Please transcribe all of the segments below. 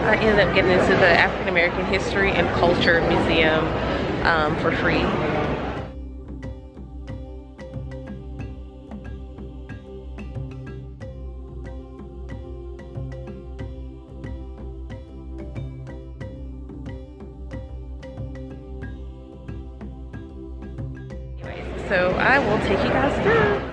I ended up getting into the African American History and Culture Museum for free. So I will take you guys through.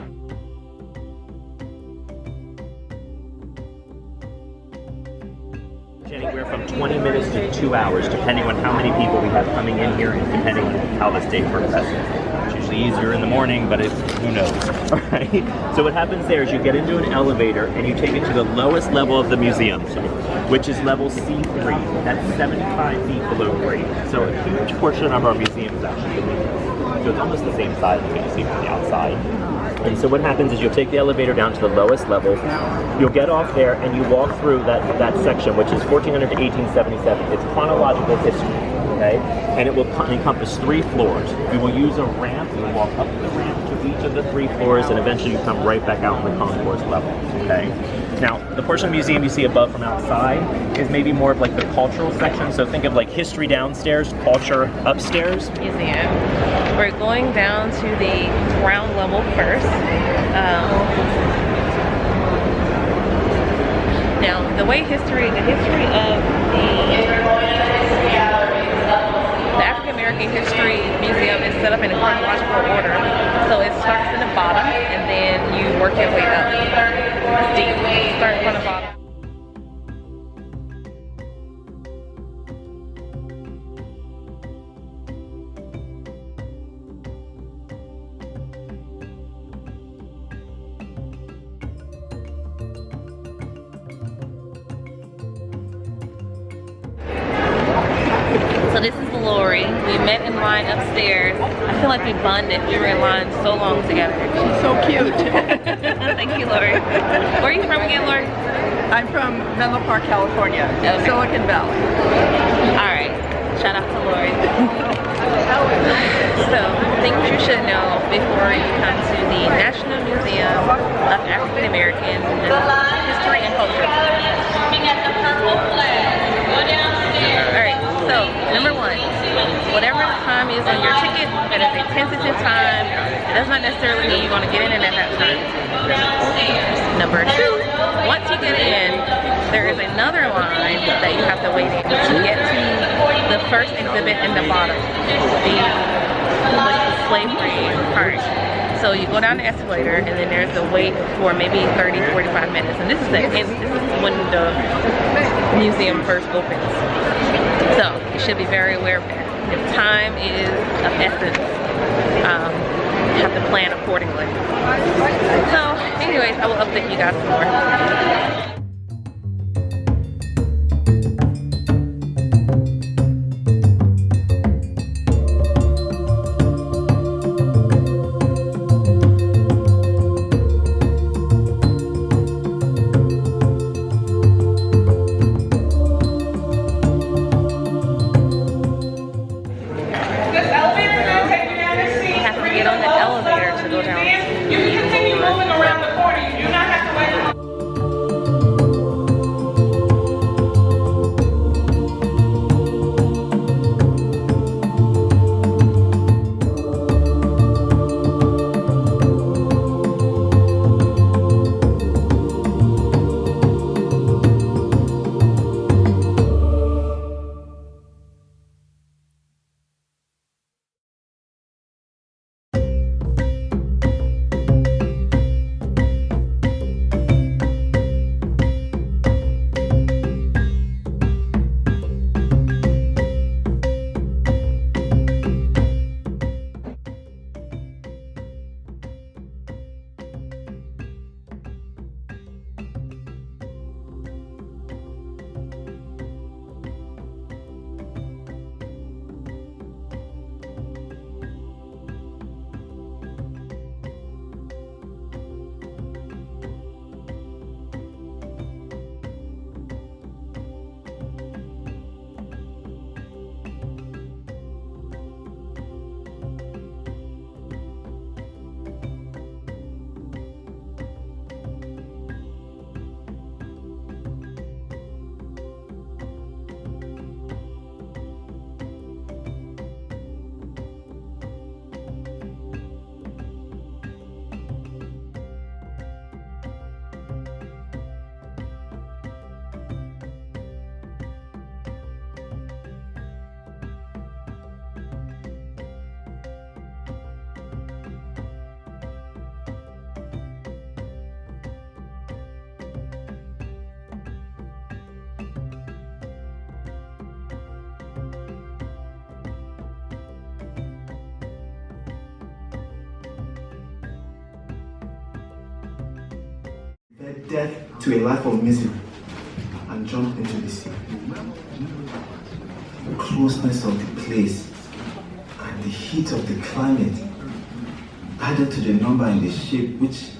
Anywhere from 20 minutes to 2 hours, depending on how many people we have coming in here and depending on how this day progresses. It's usually easier in the morning, but who knows. All right. So what happens there is you get into an elevator and you take it to the lowest level of the museum, which is level C3. That's 75 feet below grade. So a huge portion of our museum is actually illegal. So it's almost the same size as what you see from the outside. And so what happens is you'll take the elevator down to the lowest levels, you'll get off there and you walk through that section, which is 1400 to 1877. It's chronological history, okay? And it will encompass 3 floors. We will use a ramp, we will walk up the ramp to each of the 3 floors, and eventually you come right back out on the concourse level, okay? Now, the portion of the museum you see above from outside is maybe more of like the cultural section. So think of like history downstairs, culture upstairs. Museum. We're going down to the ground level first. Now, the history of the African American History Museum is set up in a chronological order. So it starts in the bottom and then you work your way up. It's deep. Start from the bottom. So this is Lori. We met in line upstairs. I feel like we bonded. We were in line so long together. She's so cute. Thank you, Lori. Where are you from again, Lori? I'm from Menlo Park, California, Okay. Silicon Valley. All right. Shout out to Lori. So, things you should know before you come to the National Museum of African American History and Culture. Alright, so number 1, whatever the time is on your ticket, that is a tentative time. It does not necessarily mean you're going to get in at that time. Number 2, once you get in, there is another line that you have to wait in to get to the first exhibit in the bottom, the slavery part. So you go down the escalator and then there's a wait for maybe 30-45 minutes. And this is when the museum first opens. So you should be very aware of that. If time is of essence, you have to plan accordingly. So anyways, I will update you guys some more. You can continue moving around the corner. You do not have to wait. compared death to a life of misery and jumped into the sea. The closeness of the place and the heat of the climate added to the number in the ship, which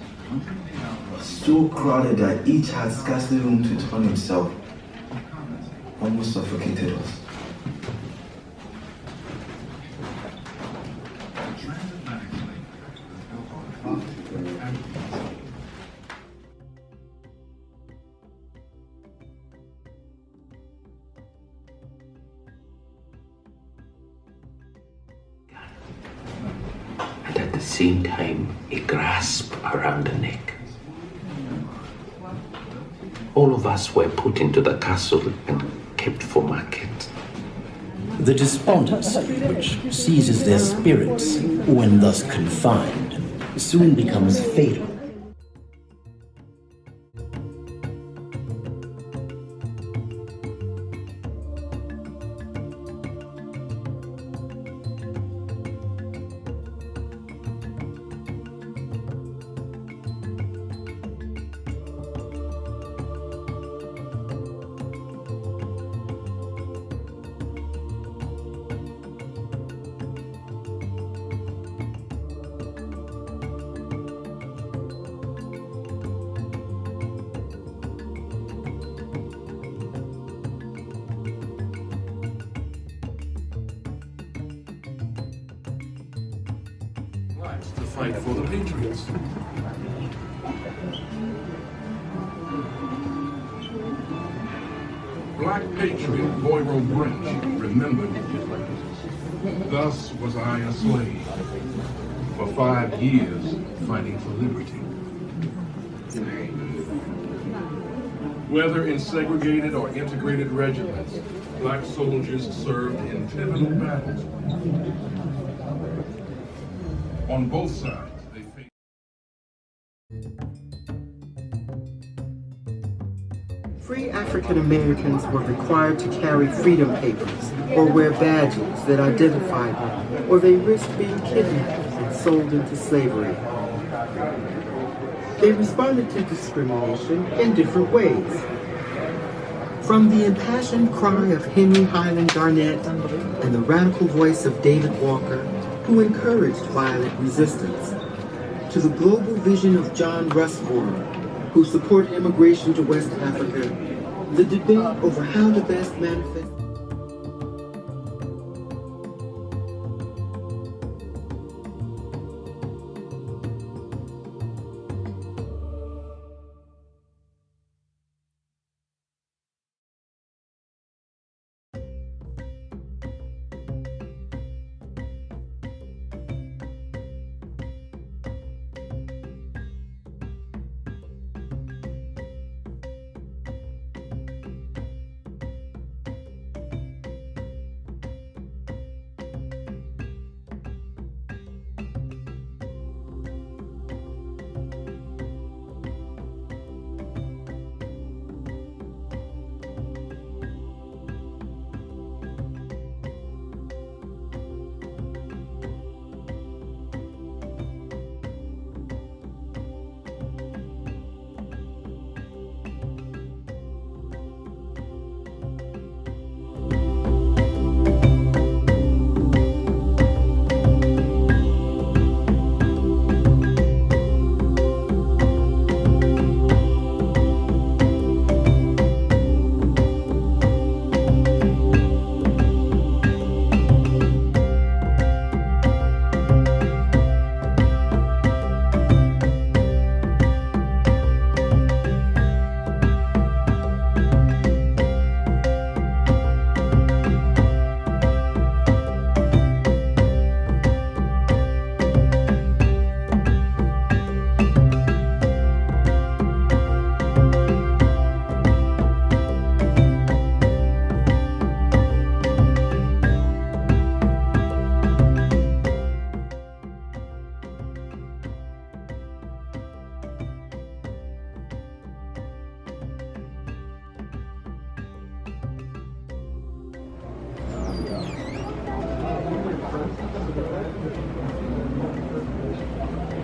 was so crowded that each had scarcely room to turn himself, almost suffocated us. And at the same time, a grasp around the neck. All of us were put into the castle and kept for market. The despondency which seizes their spirits when thus confined soon becomes fatal. To fight for the Patriots. Black patriot Boyro Branch remembered, thus was I a slave for 5 years fighting for liberty. Whether in segregated or integrated regiments, black soldiers served in pivotal battles. On both sides, they faced. Free African Americans were required to carry freedom papers or wear badges that identified them, or they risked being kidnapped and sold into slavery. They responded to discrimination in different ways. From the impassioned cry of Henry Highland Garnett and the radical voice of David Walker, who encouraged violent resistance, to the global vision of John Rushmore, who supported immigration to West Africa, the debate over how to best manifest.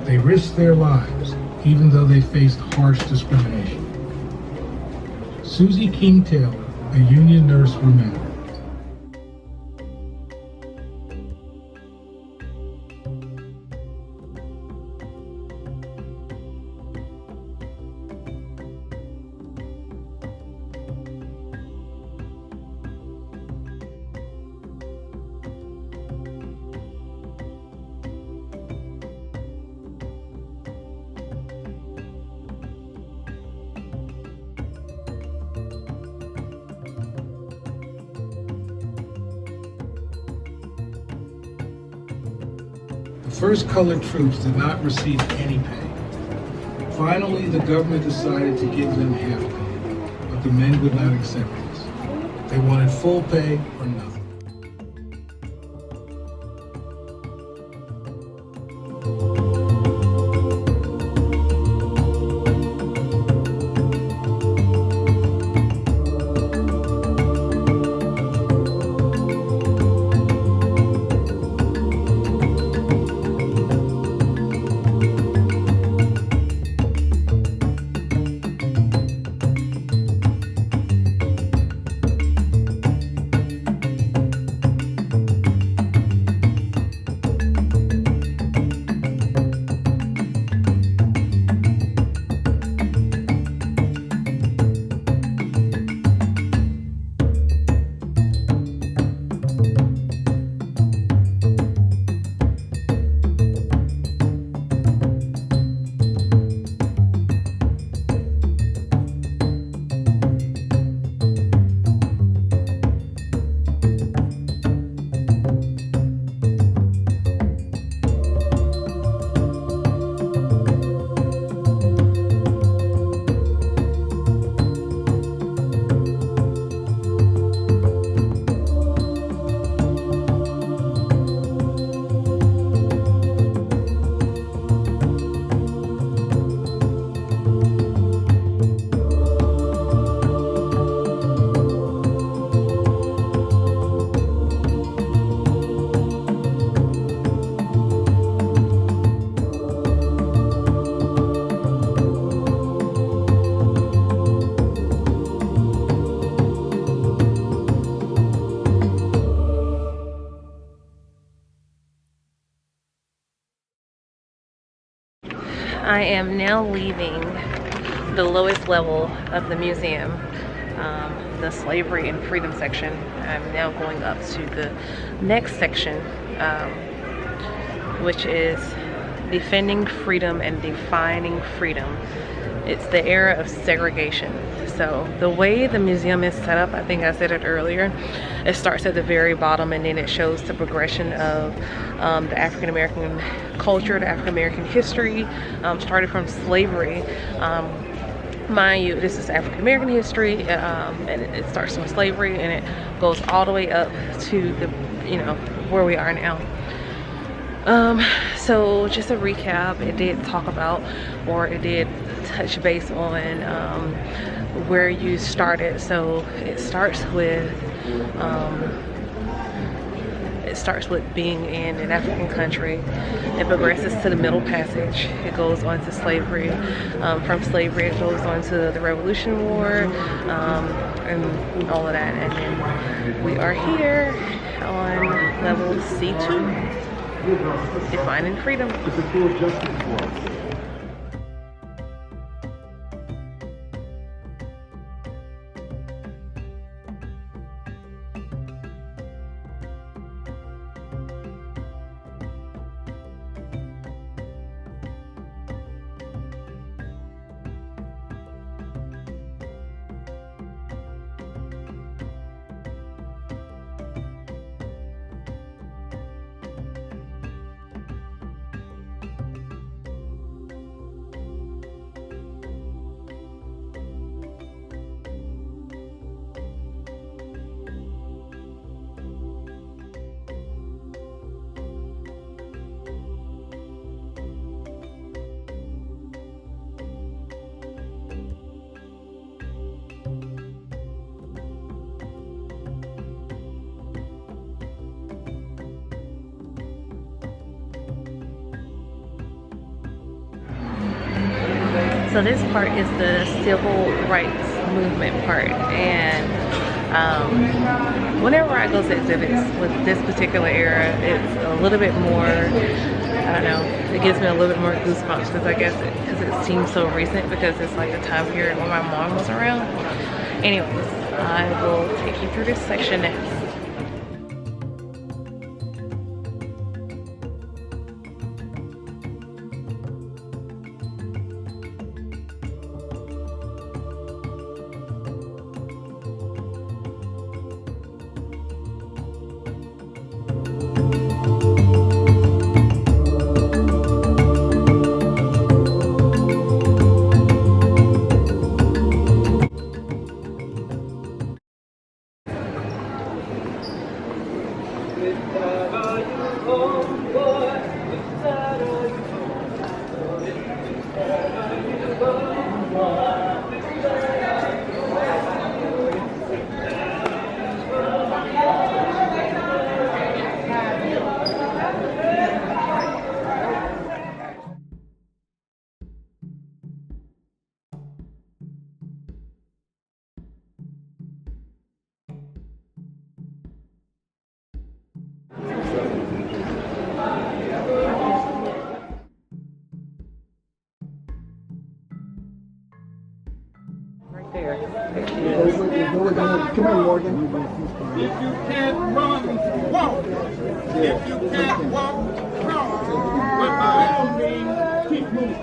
They risked their lives even though they faced harsh discrimination. Susie King Taylor, a union nurse, remembered. The first colored troops did not receive any pay. Finally, the government decided to give them half pay, but the men would not accept this. They wanted full pay or nothing. I am now leaving the lowest level of the museum, the slavery and freedom section. I'm now going up to the next section, which is defending freedom and defining freedom. It's the era of segregation. So the way the museum is set up, I think I said it earlier, it starts at the very bottom and then it shows the progression of the African American culture, the African American history, started from slavery. Mind you, this is African American history, and it starts from slavery and it goes all the way up to the, where we are now. So just a recap, it did talk about, or it did touch base on where you started. So it starts with being in an African country. It progresses to the Middle Passage. It goes on to slavery. From slavery, it goes on to the Revolution War, and all of that. And then we are here on level C2. Defining freedom. So this part is the civil rights movement part, and whenever I go to exhibits with this particular era, it's a little bit more, I don't know, it gives me a little bit more goosebumps because I guess because it seems so recent, because it's like the time period when my mom was around. Anyways, I will take you through this section next. Come on, Morgan. If you can't run, walk. If you can't walk, crawl. But by all means, keep moving.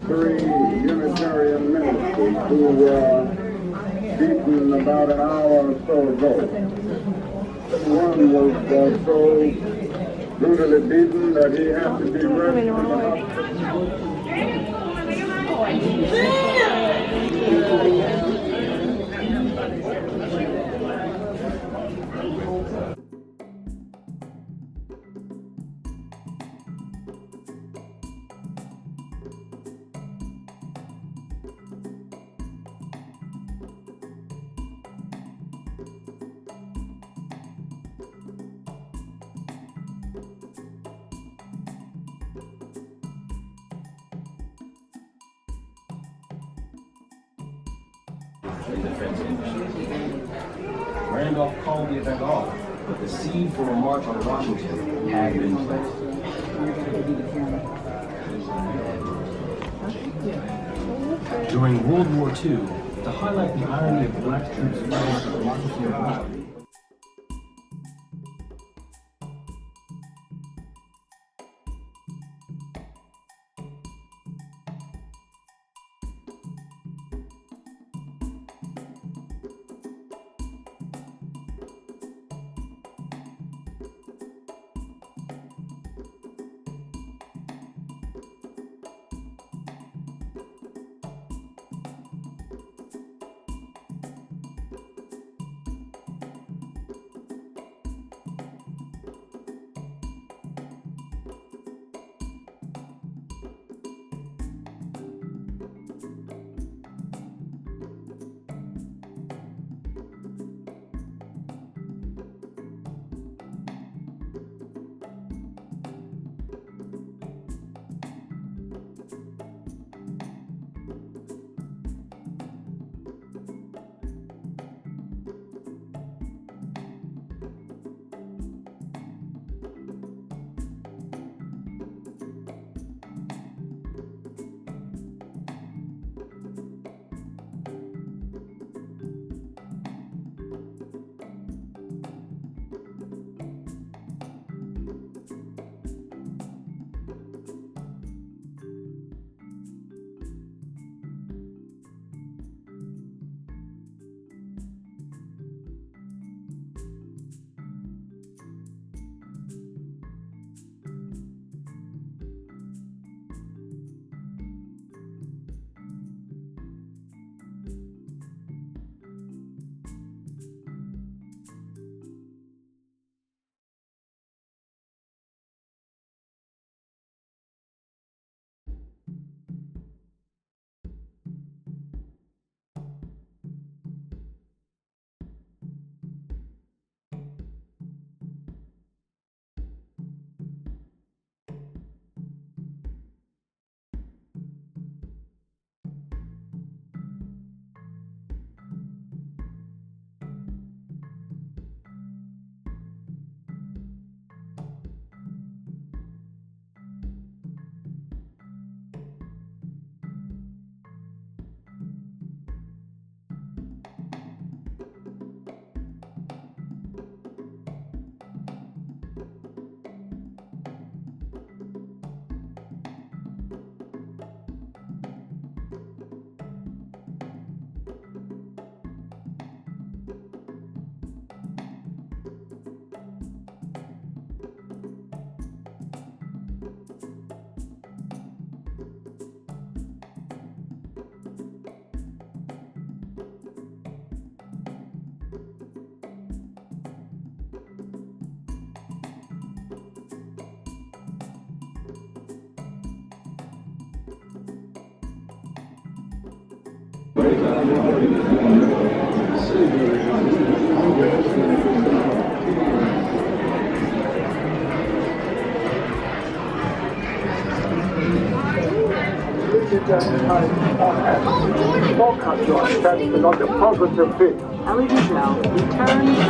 Three Unitarian ministers who were beaten about an hour or so ago. One was so brutally beaten that he had to be rescued from the hospital. Randolph called the event off, but the seed for a march on Washington had been planted. During World War II, to highlight the irony of black troops fighting for democracy and equality, LED bell returns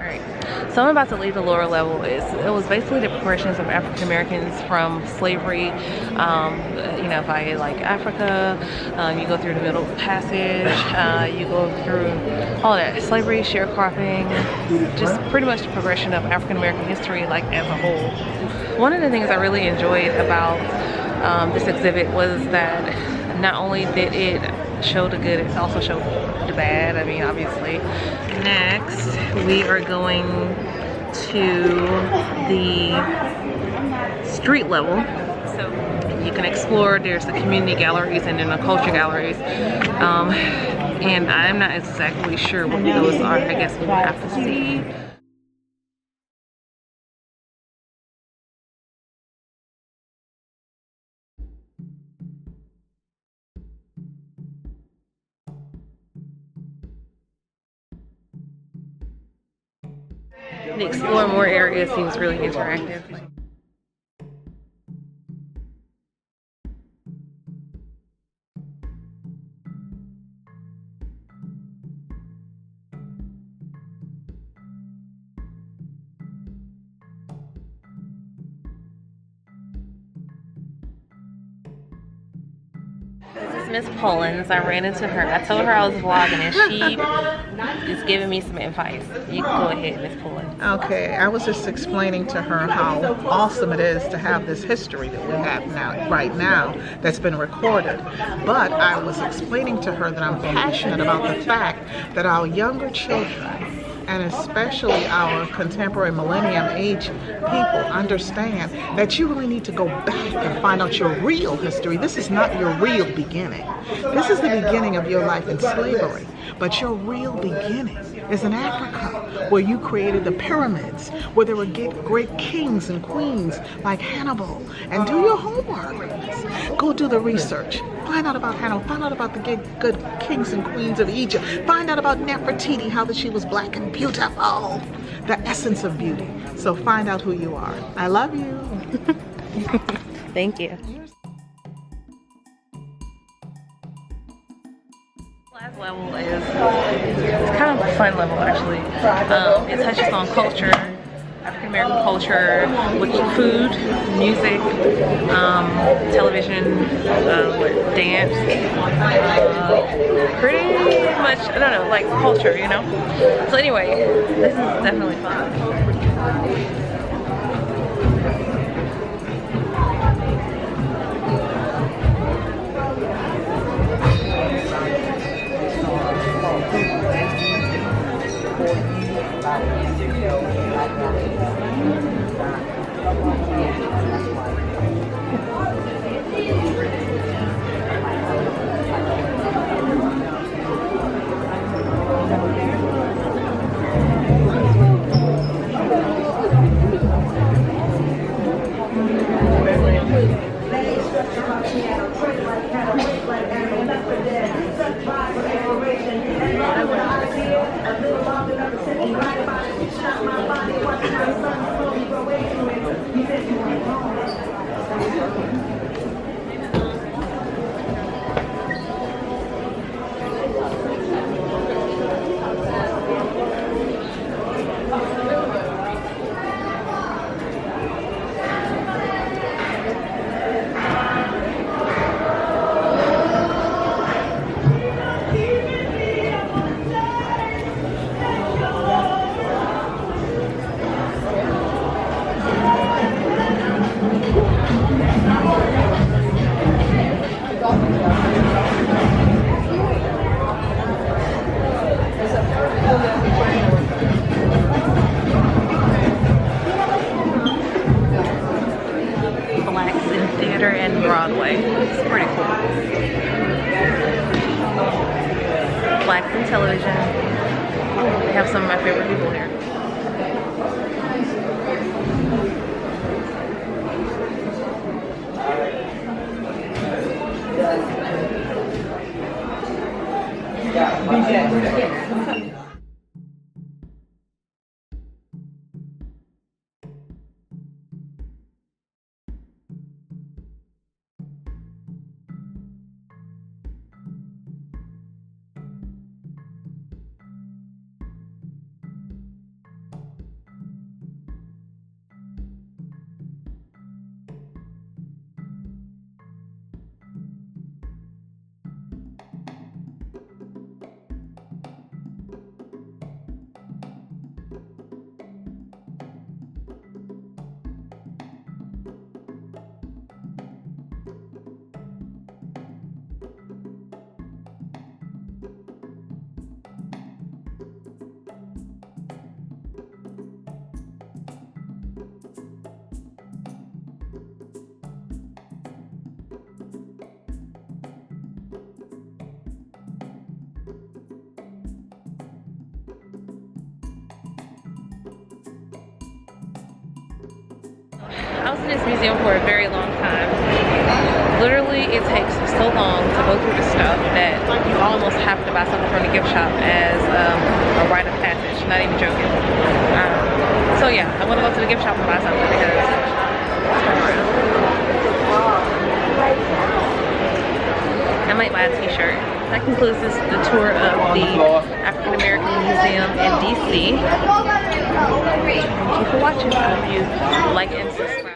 Alright, so I'm about to leave the lower level. It was basically the progressions of African Americans from slavery, you know, via like Africa. You go through the Middle Passage, you go through all that, slavery, sharecropping, just pretty much the progression of African American history like as a whole. One of the things I really enjoyed about this exhibit was that not only did it show the good, it also showed the bad. I mean, obviously. Next, we are going to the street level. So you can explore. There's the community galleries and then the culture galleries. And I'm not exactly sure what those are. I guess we'll have to see. To explore more areas seems really interactive. This is Miss Pullins. I ran into her. I told her I was vlogging and she is giving me some advice. You can go ahead, Miss Pullins. Okay, I was just explaining to her how awesome it is to have this history that we have right now that's been recorded. But I was explaining to her that I'm passionate about the fact that our younger children, and especially our contemporary millennium age people, understand that you really need to go back and find out your real history. This is not your real beginning. This is the beginning of your life in slavery. But your real beginning is in Africa, where you created the pyramids, where there were great kings and queens like Hannibal. And do your homework. Go do the research. Find out about Hannibal. Find out about the good kings and queens of Egypt. Find out about Nefertiti, how that she was black and beautiful. The essence of beauty. So find out who you are. I love you. Thank you. Last level is kind of a fun level actually. It touches on culture, African American culture, with food, music, television, dance, pretty much, I don't know, like culture, you know? So anyway, this is definitely fun. Blacks in Theater and Broadway. It's pretty cool. Blacks in Television. They have some of my favorite people here. I was in this museum for a very long time. Literally, it takes so long to go through the stuff that you almost have to buy something from the gift shop as a rite of passage. Not even joking. So yeah, I want to go to the gift shop and buy something because I might buy a t-shirt. That concludes the tour of the African American Museum in DC. Thank you for watching. I hope you like and subscribe.